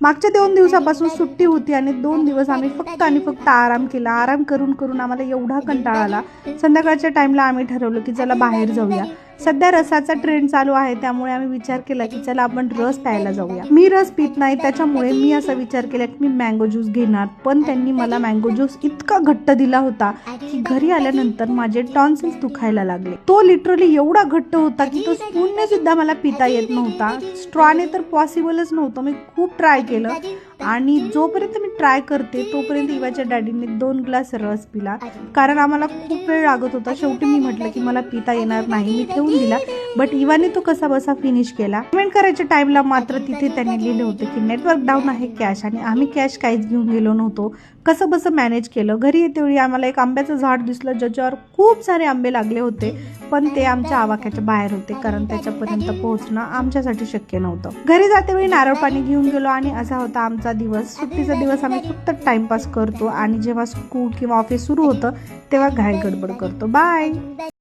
मागच्या 2 दिवसापासून सुट्टी होती आणि 2 दिवस आम्ही फक्त आणि फक्त आराम केला. आराम करून करून आम्हाला एवढा कंटाळा आला. संध्याकाळच्या टाईमला आम्ही ठरवलं की चला बाहेर जाऊया. सध्या रसाचा ट्रेंड चालू आहे, त्यामुळे आम्ही विचार केला की चला आपण रस प्यायला जाऊया. मी रस पित नाही, त्याच्यामुळे मी असा विचार केला की मी मँगो ज्यूस घेणार. पण त्यांनी मला मँगो ज्यूस इतका घट्ट दिला होता की घरी आल्यानंतर माझे टॉन्सिल्स दुखायला लागले. तो लिटरली एवढा घट्ट होता की तो स्पूनने सुद्धा मला पिता येत नव्हता. स्ट्रॉने तर पॉसिबलच नव्हतं. मी खूप ट्राय केलं आणि जोपर्यंत मी ट्राय करते तोपर्यंत इवाच्या डॅडीने 2 ग्लास रस पिला, कारण आम्हाला खूप वेळ लागत होता. शेवटी मी म्हटलं की मला पिता येणार नाही, मी ठेवून दिला. बट इवाने तो कसा बसा फिनिश केला. पेमेंट करायच्या टाइमला मात्र तिथे त्यांनी लिहिलं होतं की नेटवर्क डाऊन आहे, कॅश. आणि आम्ही कॅश काहीच घेऊन गेलो नव्हतो. कसं बसं मॅनेज केलं. घरी येतेवेळी आम्हाला एक आंब्याचं झाड दिसलं ज्याच्यावर खूप सारे आंबे लागले होते, पण ते आमच्या आवाक्याच्या बाहेर होते, कारण त्याच्यापर्यंत पोहोचणं आमच्यासाठी शक्य नव्हतं. घरी जातेवेळी नारळ पाणी घेऊन गेलो आणि असा होता आमचा दिवस. सुट्टीचा दिवस आम्ही फक्त टाइमपास करतो आणि जेव्हा स्कूल किंवा ऑफिस सुरू होतं तेव्हा घाई गडबड करतो. बाय.